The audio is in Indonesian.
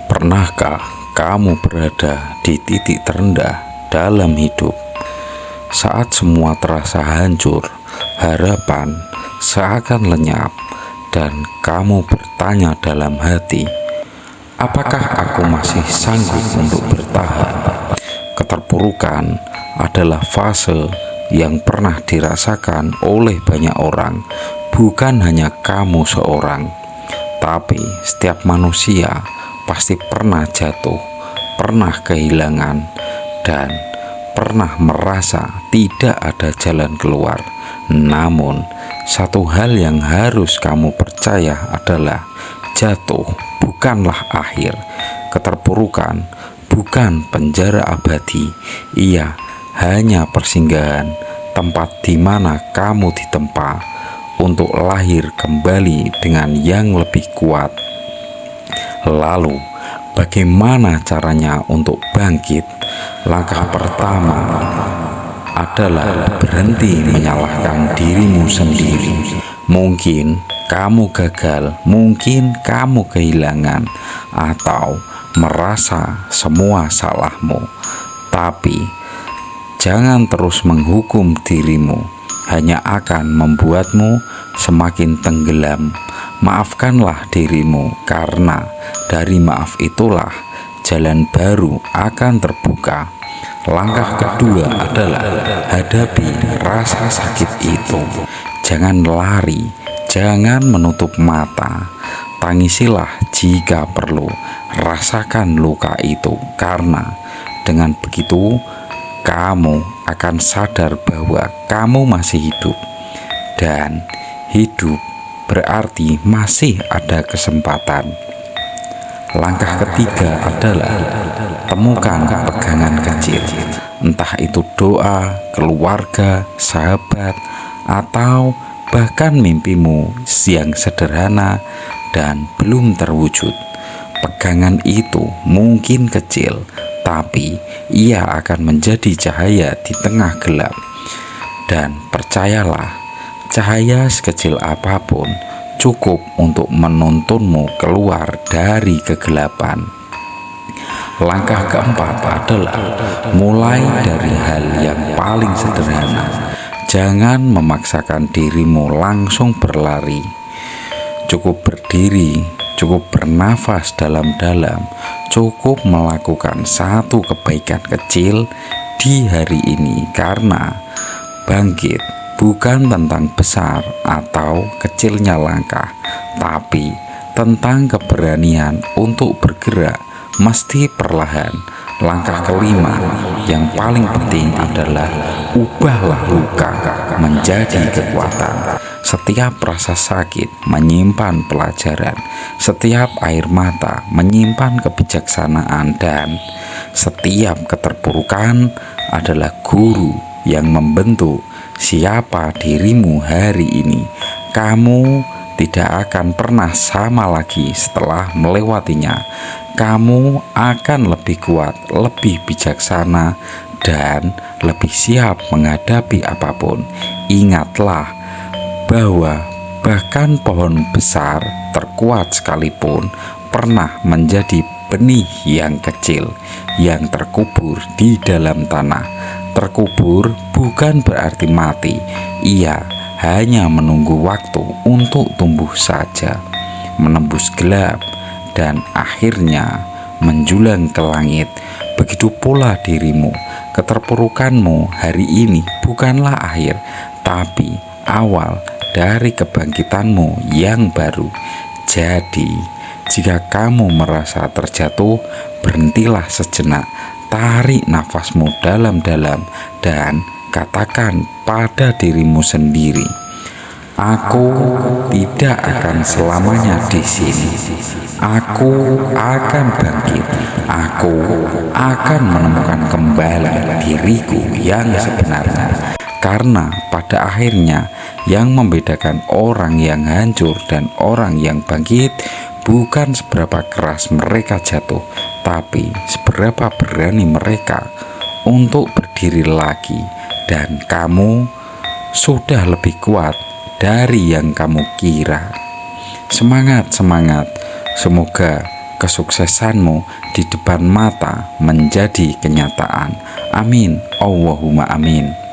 Pernahkah kamu berada di titik terendah dalam hidup? Saat semua terasa hancur, harapan seakan lenyap, dan kamu bertanya dalam hati, apakah aku masih sanggup untuk bertahan? Keterpurukan adalah fase yang pernah dirasakan oleh banyak orang, bukan hanya kamu seorang, tapi setiap manusia pasti pernah jatuh, pernah kehilangan, dan pernah merasa tidak ada jalan keluar. Namun, satu hal yang harus kamu percaya adalah jatuh bukanlah akhir. Keterpurukan bukan penjara abadi. Ia hanya persinggahan, tempat di mana kamu ditempa untuk lahir kembali dengan yang lebih kuat. Lalu, bagaimana caranya untuk bangkit? Langkah pertama adalah berhenti menyalahkan dirimu sendiri. Mungkin kamu gagal, mungkin kamu kehilangan, atau merasa semua salahmu. Tapi, jangan terus menghukum dirimu, hanya akan membuatmu semakin tenggelam. Maafkanlah dirimu, karena dari maaf itulah jalan baru akan terbuka. Langkah kedua adalah hadapi rasa sakit itu. Jangan lari, jangan menutup mata. Tangisilah jika perlu. Rasakan luka itu, karena dengan begitu kamu akan sadar bahwa kamu masih hidup, dan hidup berarti masih ada kesempatan. Langkah ketiga adalah temukan pegangan kecil, entah itu doa, keluarga, sahabat, atau bahkan mimpimu yang sederhana dan belum terwujud. Pegangan itu mungkin kecil, tapi ia akan menjadi cahaya di tengah gelap. Dan percayalah, cahaya sekecil apapun cukup untuk menuntunmu keluar dari kegelapan. Langkah keempat adalah mulai dari hal yang paling sederhana. Jangan memaksakan dirimu langsung berlari. Cukup berdiri, cukup bernafas dalam-dalam, cukup melakukan satu kebaikan kecil di hari ini, karena bangkit bukan tentang besar atau kecilnya langkah, tapi tentang keberanian untuk bergerak meski perlahan. Langkah kelima yang paling penting adalah ubahlah luka menjadi kekuatan. Setiap rasa sakit menyimpan pelajaran, setiap air mata menyimpan kebijaksanaan, dan setiap keterpurukan adalah guru yang membentuk siapa dirimu hari ini. Kamu tidak akan pernah sama lagi setelah melewatinya. Kamu akan lebih kuat, lebih bijaksana, dan lebih siap menghadapi apapun. Ingatlah bahwa bahkan pohon besar terkuat sekalipun pernah menjadi benih yang kecil yang terkubur di dalam tanah. Terkubur bukan berarti mati, ia hanya menunggu waktu untuk tumbuh saja, menembus gelap, dan akhirnya menjulang ke langit. Begitu pula dirimu. Keterpurukanmu hari ini bukanlah akhir, tapi awal dari kebangkitanmu yang baru. Jadi, jika kamu merasa terjatuh, berhentilah sejenak. Tarik nafasmu dalam-dalam dan katakan pada dirimu sendiri, aku tidak akan selamanya di sini. Aku akan bangkit. Aku akan menemukan kembali diriku yang sebenarnya. Karena pada akhirnya yang membedakan orang yang hancur dan orang yang bangkit bukan seberapa keras mereka jatuh, tapi seberapa berani mereka untuk berdiri lagi. Dan kamu sudah lebih kuat dari yang kamu kira. Semangat, semangat. Semoga kesuksesanmu di depan mata menjadi kenyataan. Amin, Allahumma amin.